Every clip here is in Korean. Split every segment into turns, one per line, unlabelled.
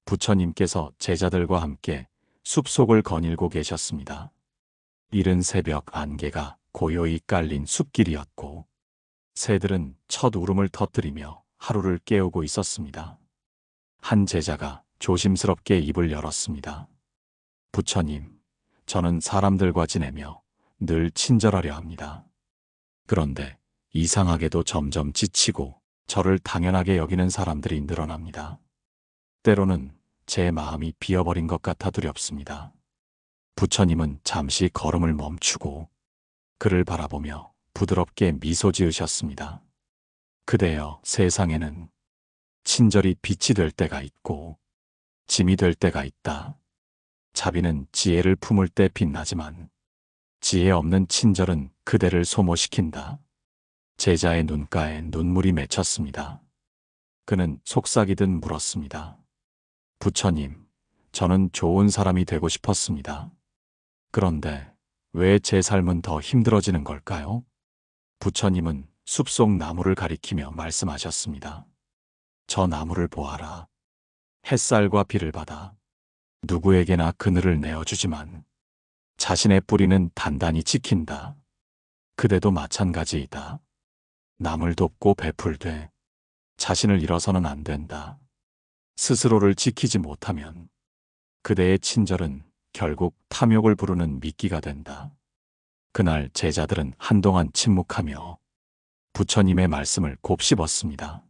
부처님께서 제자들과 함께 숲속을 거닐고 계셨습니다. 이른 새벽 안개가 고요히 깔린 숲길이었고 새들은 첫 울음을 터뜨리며 하루를 깨우고 있었습니다. 한 제자가 조심스럽게 입을 열었습니다. 부처님, 저는 사람들과 지내며 늘 친절하려 합니다. 그런데 이상하게도 점점 지치고 저를 당연하게 여기는 사람들이 늘어납니다. 때로는 제 마음이 비어버린 것 같아 두렵습니다. 부처님은 잠시 걸음을 멈추고 그를 바라보며 부드럽게 미소 지으셨습니다. 그대여, 세상에는 친절이 빛이 될 때가 있고 짐이 될 때가 있다. 자비는 지혜를 품을 때 빛나지만 지혜 없는 친절은 그대를 소모시킨다. 제자의 눈가에 눈물이 맺혔습니다. 그는 속삭이듯 물었습니다. 부처님, 저는 좋은 사람이 되고 싶었습니다. 그런데 왜 제 삶은 더 힘들어지는 걸까요? 부처님은 숲속 나무를 가리키며 말씀하셨습니다. 저 나무를 보아라. 햇살과 비를 받아 누구에게나 그늘을 내어주지만 자신의 뿌리는 단단히 지킨다. 그대도 마찬가지이다. 남을 돕고 베풀되 자신을 잃어서는 안 된다. 스스로를 지키지 못하면 그대의 친절은 결국 탐욕을 부르는 미끼가 된다. 그날 제자들은 한동안 침묵하며 부처님의 말씀을 곱씹었습니다.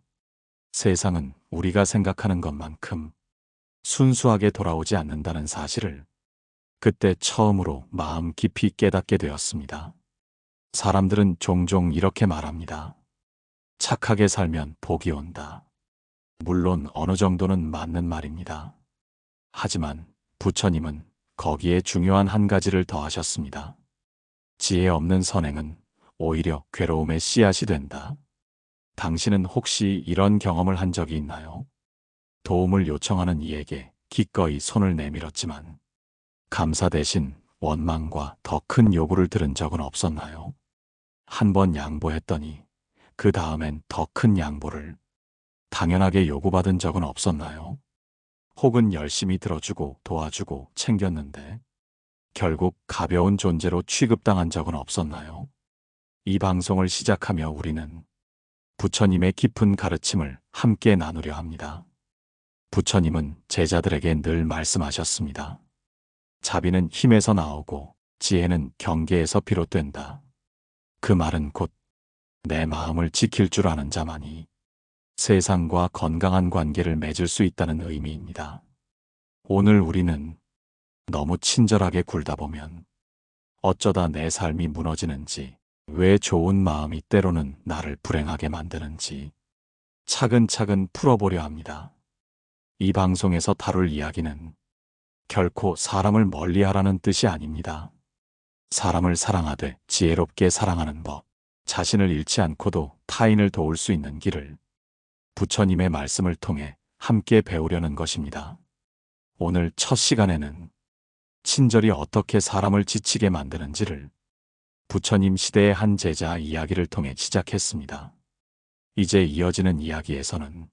세상은 우리가 생각하는 것만큼 순수하게 돌아오지 않는다는 사실을 그때 처음으로 마음 깊이 깨닫게 되었습니다. 사람들은 종종 이렇게 말합니다. 착하게 살면 복이 온다. 물론 어느 정도는 맞는 말입니다. 하지만 부처님은 거기에 중요한 한 가지를 더하셨습니다. 지혜 없는 선행은 오히려 괴로움의 씨앗이 된다. 당신은 혹시 이런 경험을 한 적이 있나요? 도움을 요청하는 이에게 기꺼이 손을 내밀었지만 감사 대신 원망과 더 큰 요구를 들은 적은 없었나요? 한 번 양보했더니 그 다음엔 더 큰 양보를 당연하게 요구받은 적은 없었나요? 혹은 열심히 들어주고 도와주고 챙겼는데 결국 가벼운 존재로 취급당한 적은 없었나요? 이 방송을 시작하며 우리는 부처님의 깊은 가르침을 함께 나누려 합니다. 부처님은 제자들에게 늘 말씀하셨습니다. 자비는 힘에서 나오고 지혜는 경계에서 비롯된다. 그 말은 곧 내 마음을 지킬 줄 아는 자만이 세상과 건강한 관계를 맺을 수 있다는 의미입니다. 오늘 우리는 너무 친절하게 굴다 보면 어쩌다 내 삶이 무너지는지, 왜 좋은 마음이 때로는 나를 불행하게 만드는지 차근차근 풀어보려 합니다. 이 방송에서 다룰 이야기는 결코 사람을 멀리하라는 뜻이 아닙니다. 사람을 사랑하되 지혜롭게 사랑하는 법, 자신을 잃지 않고도 타인을 도울 수 있는 길을 부처님의 말씀을 통해 함께 배우려는 것입니다. 오늘 첫 시간에는 친절이 어떻게 사람을 지치게 만드는지를 부처님 시대의 한 제자 이야기를 통해 시작했습니다. 이제 이어지는 이야기에서는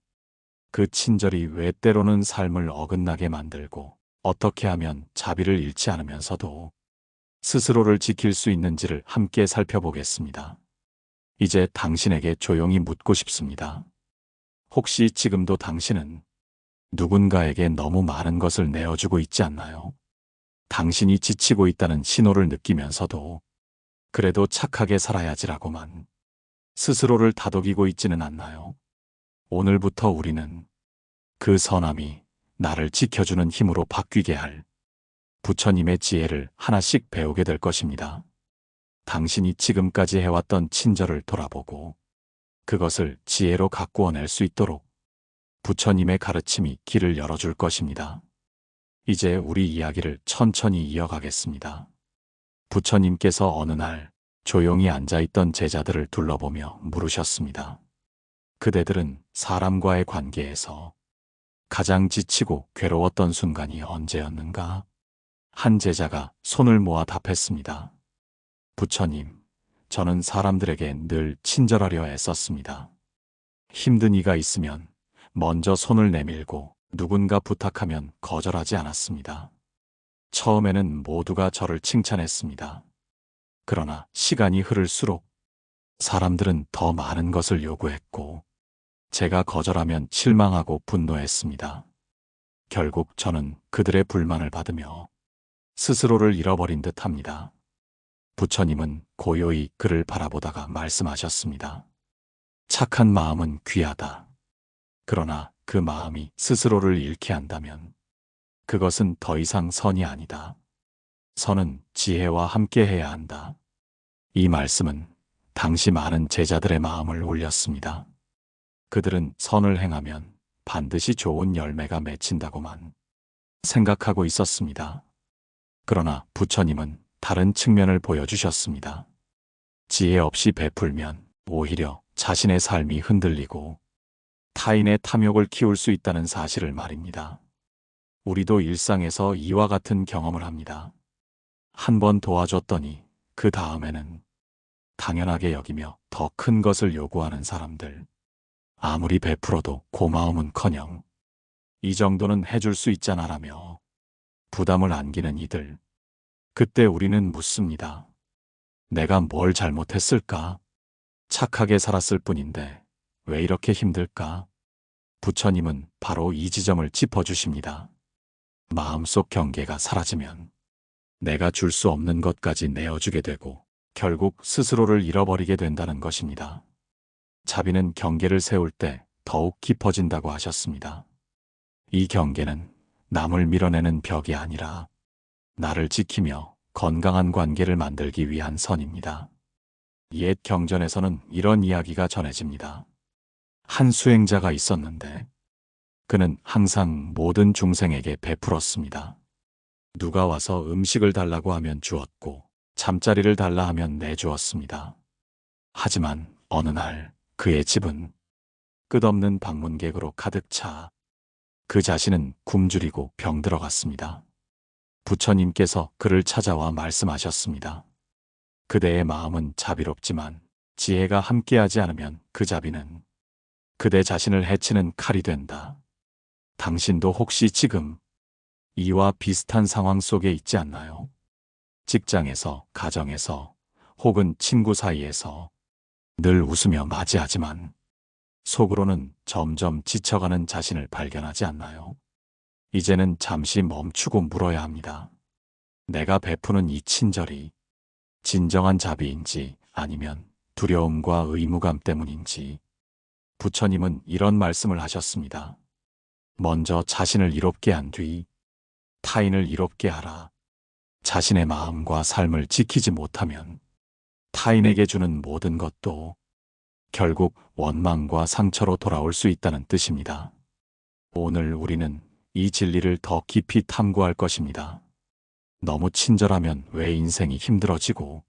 그 친절이 왜 때로는 삶을 어긋나게 만들고 어떻게 하면 자비를 잃지 않으면서도 스스로를 지킬 수 있는지를 함께 살펴보겠습니다. 이제 당신에게 조용히 묻고 싶습니다. 혹시 지금도 당신은 누군가에게 너무 많은 것을 내어주고 있지 않나요? 당신이 지치고 있다는 신호를 느끼면서도 그래도 착하게 살아야지라고만 스스로를 다독이고 있지는 않나요? 오늘부터 우리는 그 선함이 나를 지켜주는 힘으로 바뀌게 할 부처님의 지혜를 하나씩 배우게 될 것입니다. 당신이 지금까지 해왔던 친절을 돌아보고 그것을 지혜로 가꾸어낼 수 있도록 부처님의 가르침이 길을 열어줄 것입니다. 이제 우리 이야기를 천천히 이어가겠습니다. 부처님께서 어느 날 조용히 앉아있던 제자들을 둘러보며 물으셨습니다. 그대들은 사람과의 관계에서 가장 지치고 괴로웠던 순간이 언제였는가? 한 제자가 손을 모아 답했습니다. 부처님, 저는 사람들에게 늘 친절하려 애썼습니다. 힘든 이가 있으면 먼저 손을 내밀고 누군가 부탁하면 거절하지 않았습니다. 처음에는 모두가 저를 칭찬했습니다. 그러나 시간이 흐를수록 사람들은 더 많은 것을 요구했고 제가 거절하면 실망하고 분노했습니다. 결국 저는 그들의 불만을 받으며 스스로를 잃어버린 듯합니다. 부처님은 고요히 그를 바라보다가 말씀하셨습니다. 착한 마음은 귀하다. 그러나 그 마음이 스스로를 잃게 한다면 그것은 더 이상 선이 아니다. 선은 지혜와 함께 해야 한다. 이 말씀은 당시 많은 제자들의 마음을 울렸습니다. 그들은 선을 행하면 반드시 좋은 열매가 맺힌다고만 생각하고 있었습니다. 그러나 부처님은 다른 측면을 보여주셨습니다. 지혜 없이 베풀면 오히려 자신의 삶이 흔들리고 타인의 탐욕을 키울 수 있다는 사실을 말입니다. 우리도 일상에서 이와 같은 경험을 합니다. 한 번 도와줬더니 그 다음에는 당연하게 여기며 더 큰 것을 요구하는 사람들. 아무리 베풀어도 고마움은커녕 이 정도는 해줄 수 있잖아라며 부담을 안기는 이들. 그때 우리는 묻습니다. 내가 뭘 잘못했을까? 착하게 살았을 뿐인데 왜 이렇게 힘들까? 부처님은 바로 이 지점을 짚어주십니다. 마음속 경계가 사라지면 내가 줄 수 없는 것까지 내어주게 되고 결국 스스로를 잃어버리게 된다는 것입니다. 자비는 경계를 세울 때 더욱 깊어진다고 하셨습니다. 이 경계는 남을 밀어내는 벽이 아니라 나를 지키며 건강한 관계를 만들기 위한 선입니다. 옛 경전에서는 이런 이야기가 전해집니다. 한 수행자가 있었는데 그는 항상 모든 중생에게 베풀었습니다. 누가 와서 음식을 달라고 하면 주었고 잠자리를 달라 하면 내주었습니다. 하지만 어느 날 그의 집은 끝없는 방문객으로 가득 차 그 자신은 굶주리고 병들어갔습니다. 부처님께서 그를 찾아와 말씀하셨습니다. 그대의 마음은 자비롭지만 지혜가 함께하지 않으면 그 자비는 그대 자신을 해치는 칼이 된다. 당신도 혹시 지금 이와 비슷한 상황 속에 있지 않나요? 직장에서, 가정에서, 혹은 친구 사이에서 늘 웃으며 맞이하지만 속으로는 점점 지쳐가는 자신을 발견하지 않나요? 이제는 잠시 멈추고 물어야 합니다. 내가 베푸는 이 친절이 진정한 자비인지 아니면 두려움과 의무감 때문인지. 부처님은 이런 말씀을 하셨습니다. 먼저 자신을 이롭게 한 뒤 타인을 이롭게 하라. 자신의 마음과 삶을 지키지 못하면 타인에게 주는 모든 것도 결국 원망과 상처로 돌아올 수 있다는 뜻입니다. 오늘 우리는 이 진리를 더 깊이 탐구할 것입니다. 너무 친절하면 왜 인생이 힘들어지고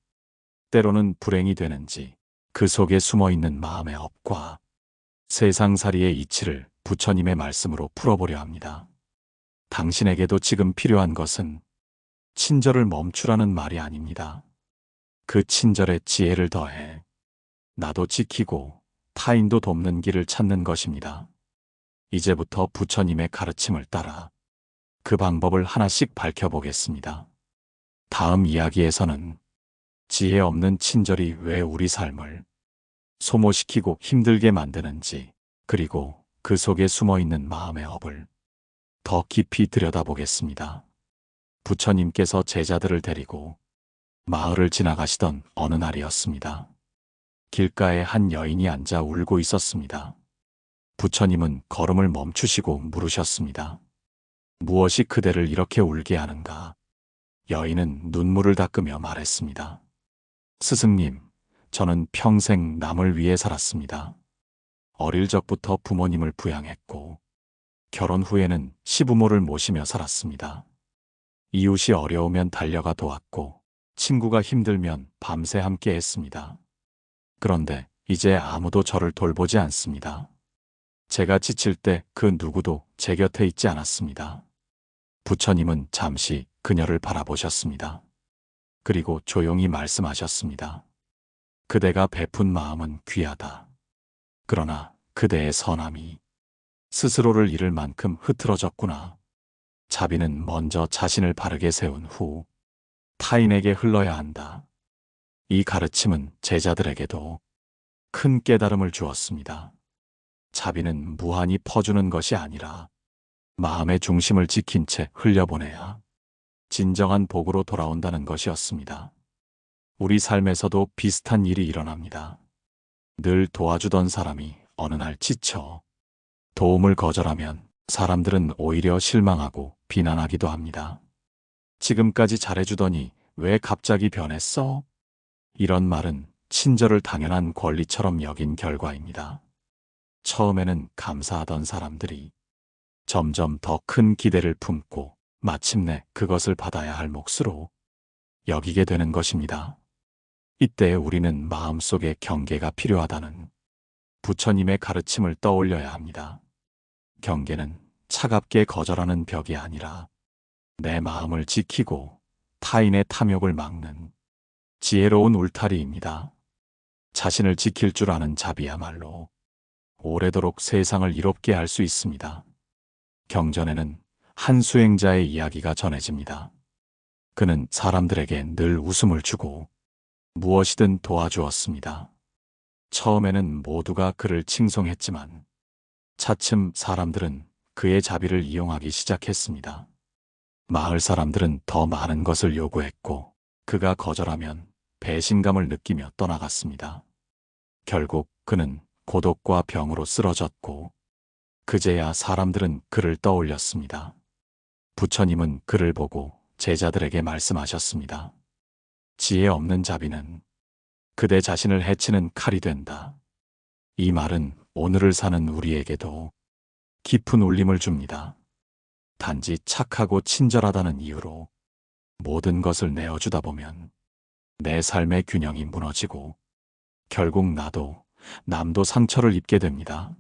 때로는 불행이 되는지 그 속에 숨어있는 마음의 업과 세상살이의 이치를 부처님의 말씀으로 풀어보려 합니다. 당신에게도 지금 필요한 것은 친절을 멈추라는 말이 아닙니다. 그 친절에 지혜를 더해 나도 지키고 타인도 돕는 길을 찾는 것입니다. 이제부터 부처님의 가르침을 따라 그 방법을 하나씩 밝혀보겠습니다. 다음 이야기에서는 지혜 없는 친절이 왜 우리 삶을 소모시키고 힘들게 만드는지, 그리고 그 속에 숨어있는 마음의 업을 더 깊이 들여다보겠습니다. 부처님께서 제자들을 데리고 마을을 지나가시던 어느 날이었습니다. 길가에 한 여인이 앉아 울고 있었습니다. 부처님은 걸음을 멈추시고 물으셨습니다. 무엇이 그대를 이렇게 울게 하는가? 여인은 눈물을 닦으며 말했습니다. 스승님, 저는 평생 남을 위해 살았습니다. 어릴 적부터 부모님을 부양했고 결혼 후에는 시부모를 모시며 살았습니다. 이웃이 어려우면 달려가 도왔고 친구가 힘들면 밤새 함께 했습니다. 그런데 이제 아무도 저를 돌보지 않습니다. 제가 지칠 때 그 누구도 제 곁에 있지 않았습니다. 부처님은 잠시 그녀를 바라보셨습니다. 그리고 조용히 말씀하셨습니다. 그대가 베푼 마음은 귀하다. 그러나 그대의 선함이 스스로를 잃을 만큼 흐트러졌구나. 자비는 먼저 자신을 바르게 세운 후 타인에게 흘러야 한다. 이 가르침은 제자들에게도 큰 깨달음을 주었습니다. 자비는 무한히 퍼주는 것이 아니라 마음의 중심을 지킨 채 흘려보내야 진정한 복으로 돌아온다는 것이었습니다. 우리 삶에서도 비슷한 일이 일어납니다. 늘 도와주던 사람이 어느 날 지쳐 도움을 거절하면 사람들은 오히려 실망하고 비난하기도 합니다. 지금까지 잘해주더니 왜 갑자기 변했어? 이런 말은 친절을 당연한 권리처럼 여긴 결과입니다. 처음에는 감사하던 사람들이 점점 더 큰 기대를 품고 마침내 그것을 받아야 할 몫으로 여기게 되는 것입니다. 이때 우리는 마음속에 경계가 필요하다는 부처님의 가르침을 떠올려야 합니다. 경계는 차갑게 거절하는 벽이 아니라 내 마음을 지키고 타인의 탐욕을 막는 지혜로운 울타리입니다. 자신을 지킬 줄 아는 자비야말로 오래도록 세상을 이롭게 할 수 있습니다. 경전에는 한 수행자의 이야기가 전해집니다. 그는 사람들에게 늘 웃음을 주고 무엇이든 도와주었습니다. 처음에는 모두가 그를 칭송했지만 차츰 사람들은 그의 자비를 이용하기 시작했습니다. 마을 사람들은 더 많은 것을 요구했고 그가 거절하면 배신감을 느끼며 떠나갔습니다. 결국 그는 고독과 병으로 쓰러졌고 그제야 사람들은 그를 떠올렸습니다. 부처님은 그를 보고 제자들에게 말씀하셨습니다. 지혜 없는 자비는 그대 자신을 해치는 칼이 된다. 이 말은 오늘을 사는 우리에게도 깊은 울림을 줍니다. 단지 착하고 친절하다는 이유로 모든 것을 내어주다 보면 내 삶의 균형이 무너지고 결국 나도 남도 상처를 입게 됩니다.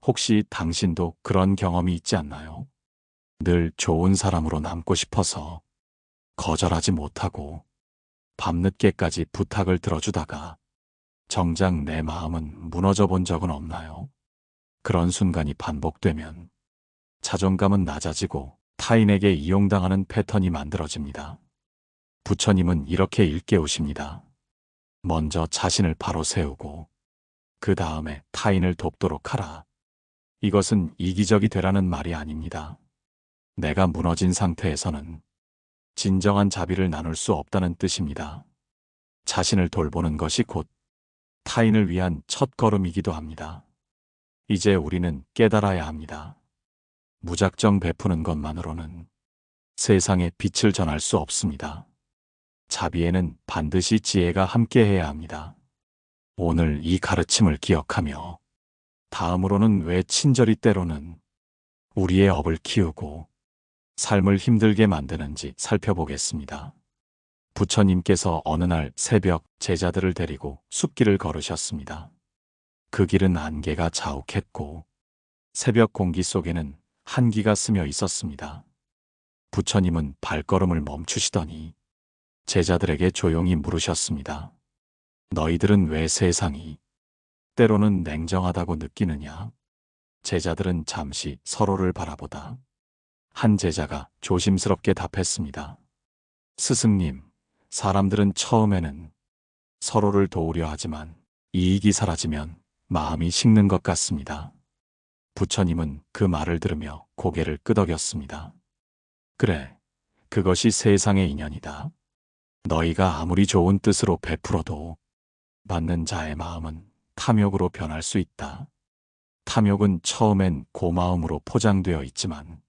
혹시 당신도 그런 경험이 있지 않나요? 늘 좋은 사람으로 남고 싶어서 거절하지 못하고 밤늦게까지 부탁을 들어주다가 정작 내 마음은 무너져 본 적은 없나요? 그런 순간이 반복되면 자존감은 낮아지고 타인에게 이용당하는 패턴이 만들어집니다. 부처님은 이렇게 일깨우십니다. 먼저 자신을 바로 세우고 그 다음에 타인을 돕도록 하라. 이것은 이기적이 되라는 말이 아닙니다. 내가 무너진 상태에서는 진정한 자비를 나눌 수 없다는 뜻입니다. 자신을 돌보는 것이 곧 타인을 위한 첫 걸음이기도 합니다. 이제 우리는 깨달아야 합니다. 무작정 베푸는 것만으로는 세상에 빛을 전할 수 없습니다. 자비에는 반드시 지혜가 함께해야 합니다. 오늘 이 가르침을 기억하며 다음으로는 왜 친절이 때로는 우리의 업을 키우고 삶을 힘들게 만드는지 살펴보겠습니다. 부처님께서 어느 날 새벽 제자들을 데리고 숲길을 걸으셨습니다. 그 길은 안개가 자욱했고 새벽 공기 속에는 한기가 스며 있었습니다. 부처님은 발걸음을 멈추시더니 제자들에게 조용히 물으셨습니다. 너희들은 왜 세상이 때로는 냉정하다고 느끼느냐? 제자들은 잠시 서로를 바라보다 한 제자가 조심스럽게 답했습니다. 스승님, 사람들은 처음에는 서로를 도우려 하지만 이익이 사라지면 마음이 식는 것 같습니다. 부처님은 그 말을 들으며 고개를 끄덕였습니다. 그래, 그것이 세상의 인연이다. 너희가 아무리 좋은 뜻으로 베풀어도 받는 자의 마음은 탐욕으로 변할 수 있다. 탐욕은 처음엔 고마움으로 포장되어 있지만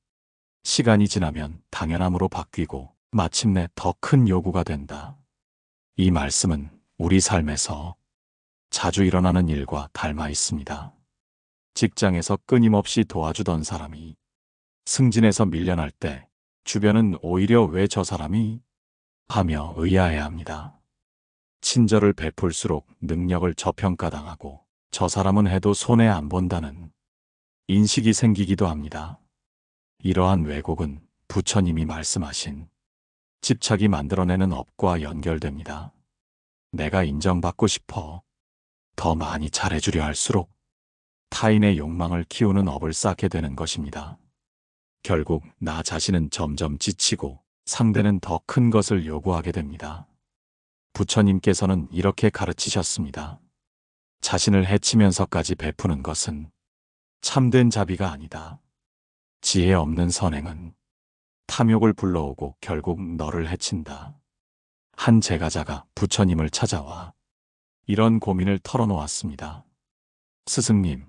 시간이 지나면 당연함으로 바뀌고 마침내 더 큰 요구가 된다. 이 말씀은 우리 삶에서 자주 일어나는 일과 닮아 있습니다. 직장에서 끊임없이 도와주던 사람이 승진해서 밀려날 때 주변은 오히려 왜 저 사람이? 하며 의아해합니다. 친절을 베풀수록 능력을 저평가당하고 저 사람은 해도 손해 안 본다는 인식이 생기기도 합니다. 이러한 왜곡은 부처님이 말씀하신 집착이 만들어내는 업과 연결됩니다. 내가 인정받고 싶어 더 많이 잘해주려 할수록 타인의 욕망을 키우는 업을 쌓게 되는 것입니다. 결국 나 자신은 점점 지치고 상대는 더 큰 것을 요구하게 됩니다. 부처님께서는 이렇게 가르치셨습니다. 자신을 해치면서까지 베푸는 것은 참된 자비가 아니다. 지혜 없는 선행은 탐욕을 불러오고 결국 너를 해친다. 한 제가자가 부처님을 찾아와 이런 고민을 털어놓았습니다. 스승님,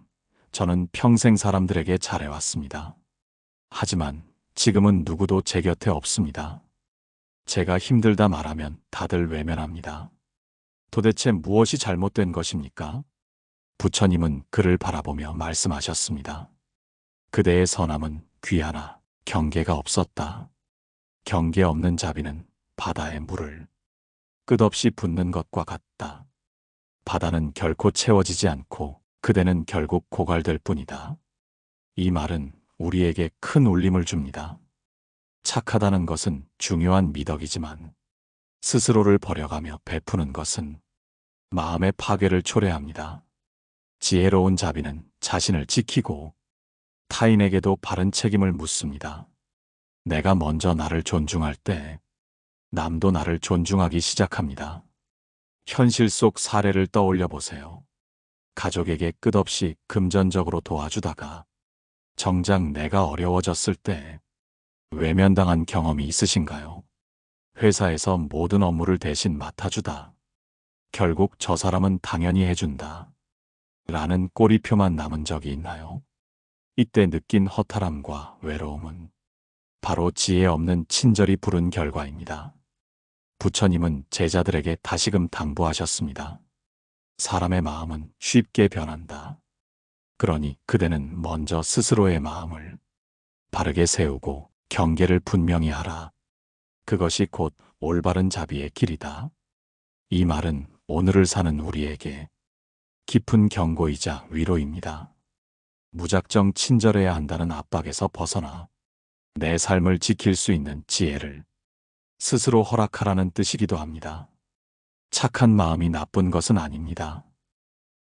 저는 평생 사람들에게 잘해왔습니다. 하지만 지금은 누구도 제 곁에 없습니다. 제가 힘들다 말하면 다들 외면합니다. 도대체 무엇이 잘못된 것입니까? 부처님은 그를 바라보며 말씀하셨습니다. 그대의 선함은 귀하나 경계가 없었다. 경계 없는 자비는 바다의 물을 끝없이 붓는 것과 같다. 바다는 결코 채워지지 않고 그대는 결국 고갈될 뿐이다. 이 말은 우리에게 큰 울림을 줍니다. 착하다는 것은 중요한 미덕이지만 스스로를 버려가며 베푸는 것은 마음의 파괴를 초래합니다. 지혜로운 자비는 자신을 지키고 타인에게도 바른 책임을 묻습니다. 내가 먼저 나를 존중할 때 남도 나를 존중하기 시작합니다. 현실 속 사례를 떠올려 보세요. 가족에게 끝없이 금전적으로 도와주다가 정작 내가 어려워졌을 때 외면당한 경험이 있으신가요? 회사에서 모든 업무를 대신 맡아주다 결국 저 사람은 당연히 해준다 라는 꼬리표만 남은 적이 있나요? 이때 느낀 허탈함과 외로움은 바로 지혜 없는 친절이 부른 결과입니다. 부처님은 제자들에게 다시금 당부하셨습니다. 사람의 마음은 쉽게 변한다. 그러니 그대는 먼저 스스로의 마음을 바르게 세우고 경계를 분명히 하라. 그것이 곧 올바른 자비의 길이다. 이 말은 오늘을 사는 우리에게 깊은 경고이자 위로입니다. 무작정 친절해야 한다는 압박에서 벗어나 내 삶을 지킬 수 있는 지혜를 스스로 허락하라는 뜻이기도 합니다. 착한 마음이 나쁜 것은 아닙니다.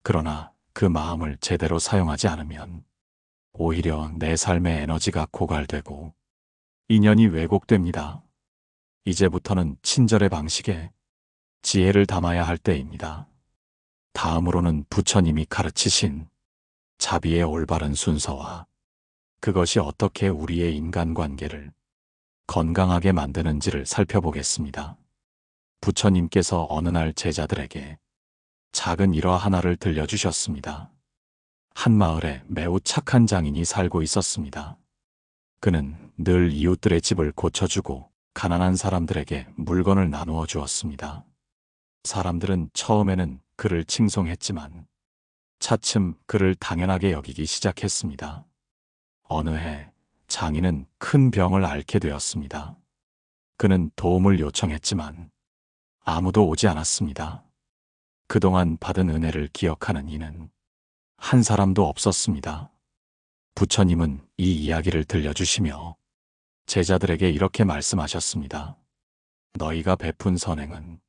그러나 그 마음을 제대로 사용하지 않으면 오히려 내 삶의 에너지가 고갈되고 인연이 왜곡됩니다. 이제부터는 친절의 방식에 지혜를 담아야 할 때입니다. 다음으로는 부처님이 가르치신 자비의 올바른 순서와 그것이 어떻게 우리의 인간관계를 건강하게 만드는지를 살펴보겠습니다. 부처님께서 어느 날 제자들에게 작은 일화 하나를 들려주셨습니다. 한 마을에 매우 착한 장인이 살고 있었습니다. 그는 늘 이웃들의 집을 고쳐주고 가난한 사람들에게 물건을 나누어 주었습니다. 사람들은 처음에는 그를 칭송했지만 차츰 그를 당연하게 여기기 시작했습니다. 어느 해 장인은 큰 병을 앓게 되었습니다. 그는 도움을 요청했지만 아무도 오지 않았습니다. 그동안 받은 은혜를 기억하는 이는 한 사람도 없었습니다. 부처님은 이 이야기를 들려주시며 제자들에게 이렇게 말씀하셨습니다. 너희가 베푼 선행은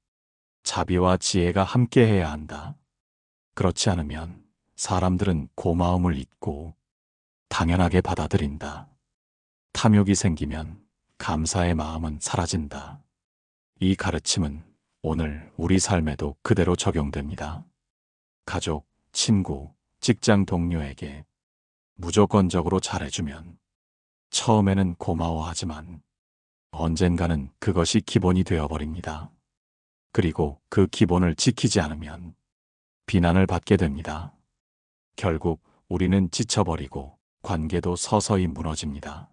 자비와 지혜가 함께해야 한다. 그렇지 않으면 사람들은 고마움을 잊고 당연하게 받아들인다. 탐욕이 생기면 감사의 마음은 사라진다. 이 가르침은 오늘 우리 삶에도 그대로 적용됩니다. 가족, 친구, 직장 동료에게 무조건적으로 잘해주면 처음에는 고마워하지만 언젠가는 그것이 기본이 되어버립니다. 그리고 그 기본을 지키지 않으면 비난을 받게 됩니다. 결국 우리는 지쳐버리고 관계도 서서히 무너집니다.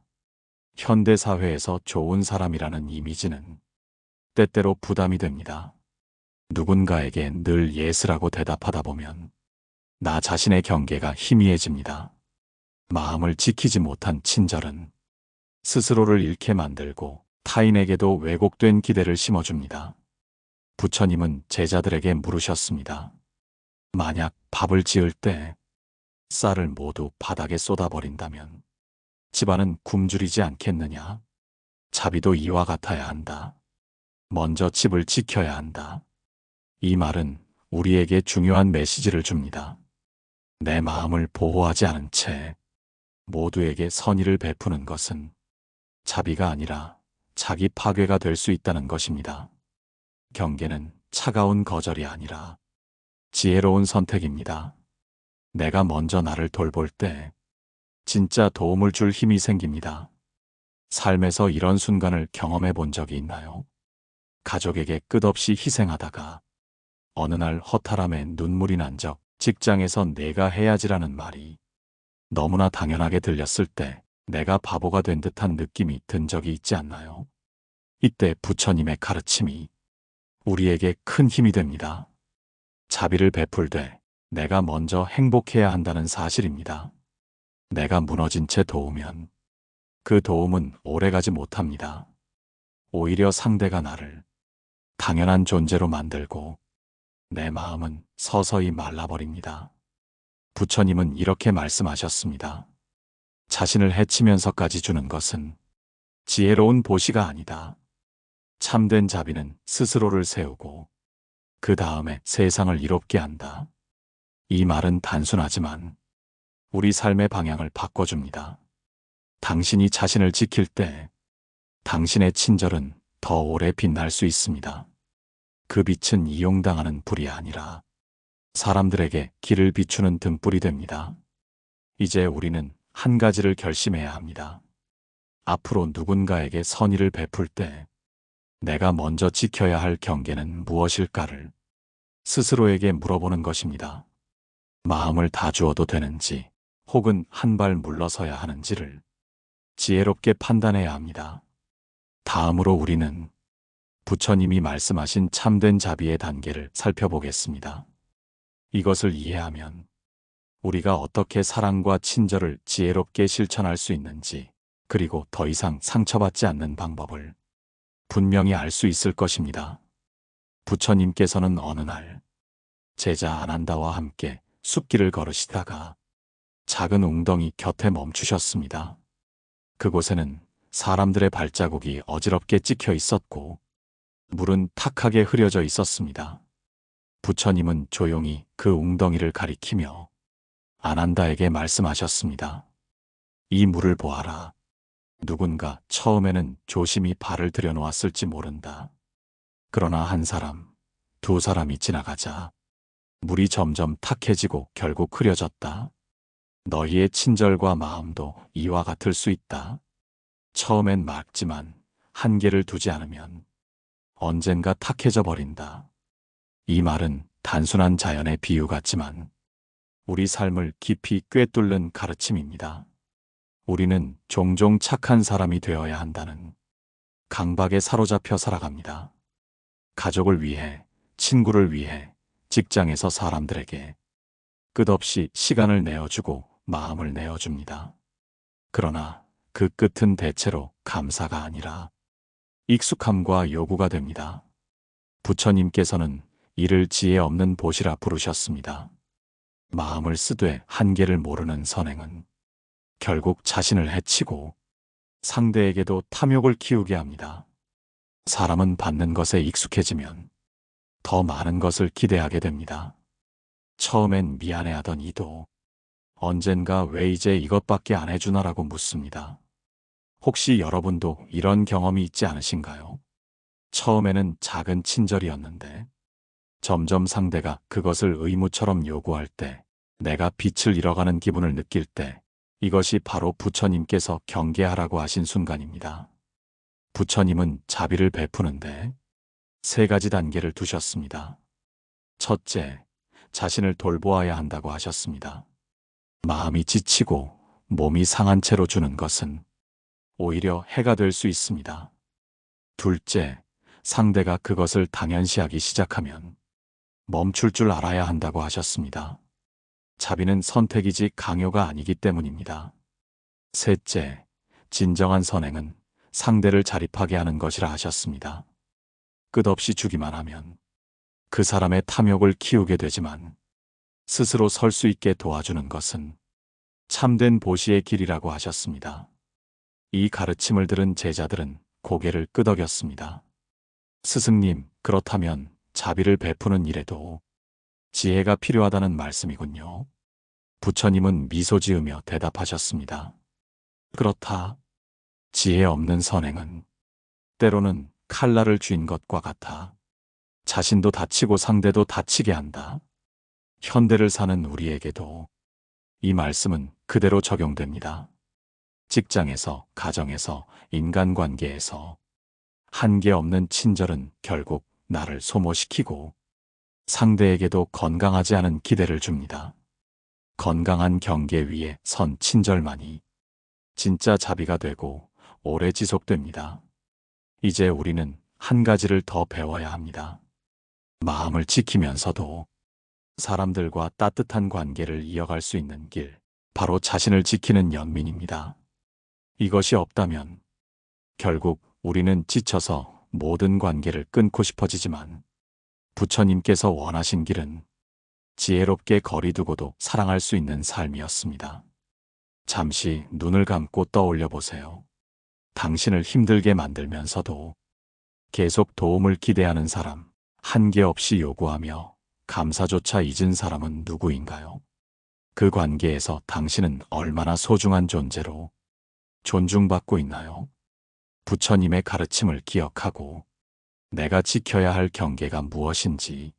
현대사회에서 좋은 사람이라는 이미지는 때때로 부담이 됩니다. 누군가에게 늘 예스라고 대답하다 보면 나 자신의 경계가 희미해집니다. 마음을 지키지 못한 친절은 스스로를 잃게 만들고 타인에게도 왜곡된 기대를 심어줍니다. 부처님은 제자들에게 물으셨습니다. 만약 밥을 지을 때 쌀을 모두 바닥에 쏟아버린다면 집안은 굶주리지 않겠느냐? 자비도 이와 같아야 한다. 먼저 집을 지켜야 한다. 이 말은 우리에게 중요한 메시지를 줍니다. 내 마음을 보호하지 않은 채 모두에게 선의를 베푸는 것은 자비가 아니라 자기 파괴가 될 수 있다는 것입니다. 경계는 차가운 거절이 아니라 지혜로운 선택입니다. 내가 먼저 나를 돌볼 때 진짜 도움을 줄 힘이 생깁니다. 삶에서 이런 순간을 경험해 본 적이 있나요? 가족에게 끝없이 희생하다가 어느 날 허탈함에 눈물이 난 적, 직장에서 내가 해야지라는 말이 너무나 당연하게 들렸을 때 내가 바보가 된 듯한 느낌이 든 적이 있지 않나요? 이때 부처님의 가르침이 우리에게 큰 힘이 됩니다. 자비를 베풀되 내가 먼저 행복해야 한다는 사실입니다. 내가 무너진 채 도우면 그 도움은 오래가지 못합니다. 오히려 상대가 나를 당연한 존재로 만들고 내 마음은 서서히 말라버립니다. 부처님은 이렇게 말씀하셨습니다. 자신을 해치면서까지 주는 것은 지혜로운 보시가 아니다. 참된 자비는 스스로를 세우고 그 다음에 세상을 이롭게 한다. 이 말은 단순하지만 우리 삶의 방향을 바꿔줍니다. 당신이 자신을 지킬 때 당신의 친절은 더 오래 빛날 수 있습니다. 그 빛은 이용당하는 불이 아니라 사람들에게 길을 비추는 등불이 됩니다. 이제 우리는 한 가지를 결심해야 합니다. 앞으로 누군가에게 선의를 베풀 때 내가 먼저 지켜야 할 경계는 무엇일까를 스스로에게 물어보는 것입니다. 마음을 다 주어도 되는지 혹은 한 발 물러서야 하는지를 지혜롭게 판단해야 합니다. 다음으로 우리는 부처님이 말씀하신 참된 자비의 단계를 살펴보겠습니다. 이것을 이해하면 우리가 어떻게 사랑과 친절을 지혜롭게 실천할 수 있는지, 그리고 더 이상 상처받지 않는 방법을 분명히 알 수 있을 것입니다. 부처님께서는 어느 날 제자 아난다와 함께 숲길을 걸으시다가 작은 웅덩이 곁에 멈추셨습니다. 그곳에는 사람들의 발자국이 어지럽게 찍혀 있었고 물은 탁하게 흐려져 있었습니다. 부처님은 조용히 그 웅덩이를 가리키며 아난다에게 말씀하셨습니다. 이 물을 보아라. 누군가 처음에는 조심히 발을 들여놓았을지 모른다. 그러나 한 사람, 두 사람이 지나가자 물이 점점 탁해지고 결국 흐려졌다. 너희의 친절과 마음도 이와 같을 수 있다. 처음엔 맑지만 한계를 두지 않으면 언젠가 탁해져 버린다. 이 말은 단순한 자연의 비유 같지만 우리 삶을 깊이 꿰뚫는 가르침입니다. 우리는 종종 착한 사람이 되어야 한다는 강박에 사로잡혀 살아갑니다. 가족을 위해, 친구를 위해, 직장에서 사람들에게 끝없이 시간을 내어주고 마음을 내어줍니다. 그러나 그 끝은 대체로 감사가 아니라 익숙함과 요구가 됩니다. 부처님께서는 이를 지혜 없는 보시라 부르셨습니다. 마음을 쓰되 한계를 모르는 선행은 결국 자신을 해치고 상대에게도 탐욕을 키우게 합니다. 사람은 받는 것에 익숙해지면 더 많은 것을 기대하게 됩니다. 처음엔 미안해하던 이도 언젠가 왜 이제 이것밖에 안 해주나라고 묻습니다. 혹시 여러분도 이런 경험이 있지 않으신가요? 처음에는 작은 친절이었는데 점점 상대가 그것을 의무처럼 요구할 때, 내가 빛을 잃어가는 기분을 느낄 때, 이것이 바로 부처님께서 경계하라고 하신 순간입니다. 부처님은 자비를 베푸는데 세 가지 단계를 두셨습니다. 첫째, 자신을 돌보아야 한다고 하셨습니다. 마음이 지치고 몸이 상한 채로 주는 것은 오히려 해가 될 수 있습니다. 둘째, 상대가 그것을 당연시하기 시작하면 멈출 줄 알아야 한다고 하셨습니다. 자비는 선택이지 강요가 아니기 때문입니다. 셋째, 진정한 선행은 상대를 자립하게 하는 것이라 하셨습니다. 끝없이 주기만 하면 그 사람의 탐욕을 키우게 되지만 스스로 설 수 있게 도와주는 것은 참된 보시의 길이라고 하셨습니다. 이 가르침을 들은 제자들은 고개를 끄덕였습니다. 스승님, 그렇다면 자비를 베푸는 일에도 지혜가 필요하다는 말씀이군요. 부처님은 미소 지으며 대답하셨습니다. 그렇다. 지혜 없는 선행은 때로는 칼날을 쥔 것과 같아 자신도 다치고 상대도 다치게 한다. 현대를 사는 우리에게도 이 말씀은 그대로 적용됩니다. 직장에서, 가정에서, 인간관계에서 한계 없는 친절은 결국 나를 소모시키고 상대에게도 건강하지 않은 기대를 줍니다. 건강한 경계 위에 선 친절만이 진짜 자비가 되고 오래 지속됩니다. 이제 우리는 한 가지를 더 배워야 합니다. 마음을 지키면서도 사람들과 따뜻한 관계를 이어갈 수 있는 길, 바로 자신을 지키는 연민입니다. 이것이 없다면 결국 우리는 지쳐서 모든 관계를 끊고 싶어지지만 부처님께서 원하신 길은 지혜롭게 거리 두고도 사랑할 수 있는 삶이었습니다. 잠시 눈을 감고 떠올려 보세요. 당신을 힘들게 만들면서도 계속 도움을 기대하는 사람, 한계 없이 요구하며 감사조차 잊은 사람은 누구인가요? 그 관계에서 당신은 얼마나 소중한 존재로 존중받고 있나요? 부처님의 가르침을 기억하고 내가 지켜야 할 경계가 무엇인지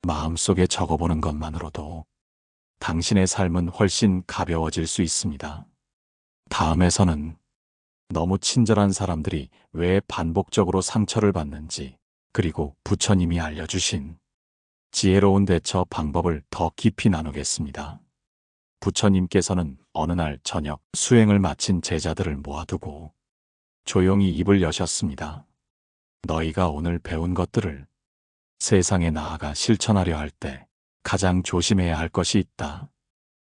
마음속에 적어보는 것만으로도 당신의 삶은 훨씬 가벼워질 수 있습니다. 다음에서는 너무 친절한 사람들이 왜 반복적으로 상처를 받는지, 그리고 부처님이 알려주신 지혜로운 대처 방법을 더 깊이 나누겠습니다. 부처님께서는 어느 날 저녁 수행을 마친 제자들을 모아두고 조용히 입을 여셨습니다. 너희가 오늘 배운 것들을 세상에 나아가 실천하려 할 때 가장 조심해야 할 것이 있다.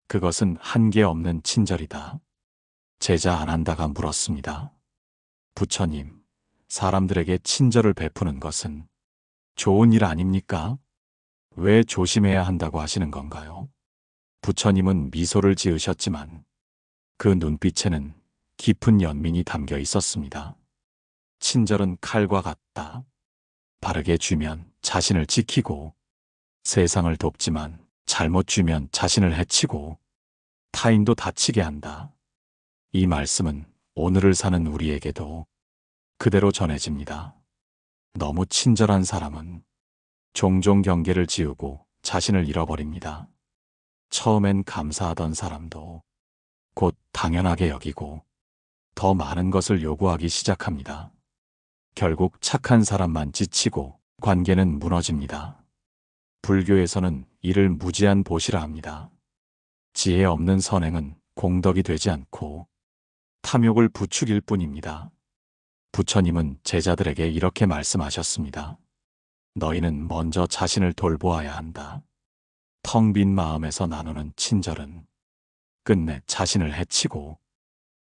그것은 한계 없는 친절이다. 제자 아난다가 물었습니다. 부처님, 사람들에게 친절을 베푸는 것은 좋은 일 아닙니까? 왜 조심해야 한다고 하시는 건가요? 부처님은 미소를 지으셨지만 그 눈빛에는 깊은 연민이 담겨 있었습니다. 친절은 칼과 같다. 바르게 쥐면 자신을 지키고 세상을 돕지만 잘못 쥐면 자신을 해치고 타인도 다치게 한다. 이 말씀은 오늘을 사는 우리에게도 그대로 전해집니다. 너무 친절한 사람은 종종 경계를 지우고 자신을 잃어버립니다. 처음엔 감사하던 사람도 곧 당연하게 여기고 더 많은 것을 요구하기 시작합니다. 결국 착한 사람만 지치고 관계는 무너집니다. 불교에서는 이를 무지한 보시라 합니다. 지혜 없는 선행은 공덕이 되지 않고 탐욕을 부추길 뿐입니다. 부처님은 제자들에게 이렇게 말씀하셨습니다. 너희는 먼저 자신을 돌보아야 한다. 텅 빈 마음에서 나누는 친절은 끝내 자신을 해치고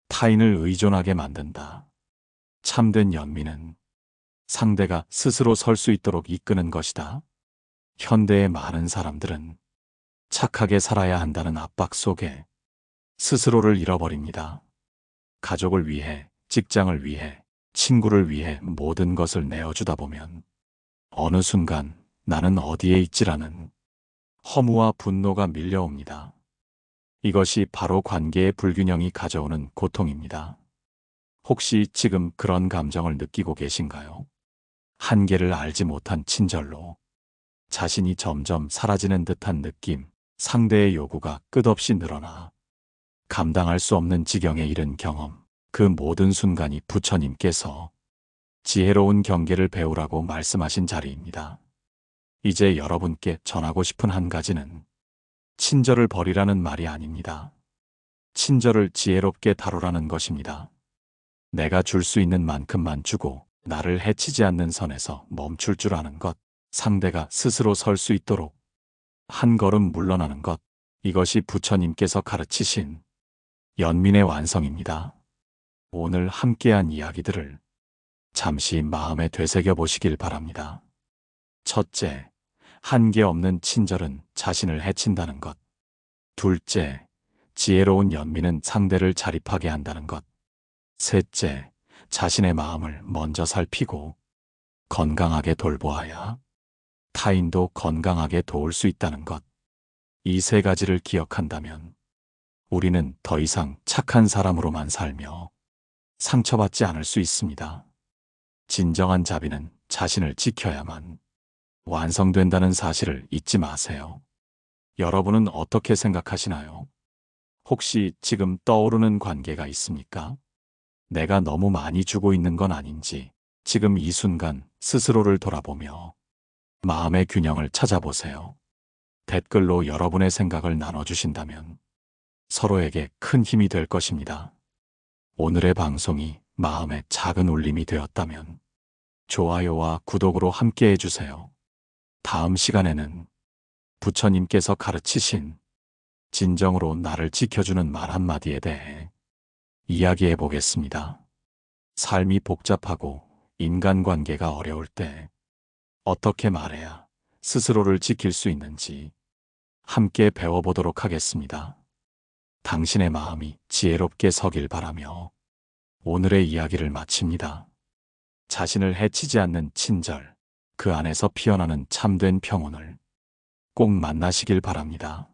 타인을 의존하게 만든다. 참된 연민은 상대가 스스로 설 수 있도록 이끄는 것이다. 현대의 많은 사람들은 착하게 살아야 한다는 압박 속에 스스로를 잃어버립니다. 가족을 위해, 직장을 위해, 친구를 위해 모든 것을 내어주다 보면 어느 순간 나는 어디에 있지라는 허무와 분노가 밀려옵니다. 이것이 바로 관계의 불균형이 가져오는 고통입니다. 혹시 지금 그런 감정을 느끼고 계신가요? 한계를 알지 못한 친절로 자신이 점점 사라지는 듯한 느낌, 상대의 요구가 끝없이 늘어나 감당할 수 없는 지경에 이른 경험, 그 모든 순간이 부처님께서 지혜로운 경계를 배우라고 말씀하신 자리입니다. 이제 여러분께 전하고 싶은 한 가지는 친절을 버리라는 말이 아닙니다. 친절을 지혜롭게 다루라는 것입니다. 내가 줄 수 있는 만큼만 주고 나를 해치지 않는 선에서 멈출 줄 아는 것, 상대가 스스로 설 수 있도록 한 걸음 물러나는 것, 이것이 부처님께서 가르치신 연민의 완성입니다. 오늘 함께한 이야기들을 잠시 마음에 되새겨 보시길 바랍니다. 첫째, 한계 없는 친절은 자신을 해친다는 것. 둘째, 지혜로운 연민은 상대를 자립하게 한다는 것. 셋째, 자신의 마음을 먼저 살피고 건강하게 돌보아야 타인도 건강하게 도울 수 있다는 것. 이 세 가지를 기억한다면 우리는 더 이상 착한 사람으로만 살며 상처받지 않을 수 있습니다. 진정한 자비는 자신을 지켜야만 완성된다는 사실을 잊지 마세요. 여러분은 어떻게 생각하시나요? 혹시 지금 떠오르는 관계가 있습니까? 내가 너무 많이 주고 있는 건 아닌지 지금 이 순간 스스로를 돌아보며 마음의 균형을 찾아보세요. 댓글로 여러분의 생각을 나눠주신다면 서로에게 큰 힘이 될 것입니다. 오늘의 방송이 마음에 작은 울림이 되었다면 좋아요와 구독으로 함께 해주세요. 다음 시간에는 부처님께서 가르치신 진정으로 나를 지켜주는 말 한마디에 대해 이야기해 보겠습니다. 삶이 복잡하고 인간관계가 어려울 때 어떻게 말해야 스스로를 지킬 수 있는지 함께 배워보도록 하겠습니다. 당신의 마음이 지혜롭게 서길 바라며 오늘의 이야기를 마칩니다. 자신을 해치지 않는 친절, 그 안에서 피어나는 참된 평온을 꼭 만나시길 바랍니다.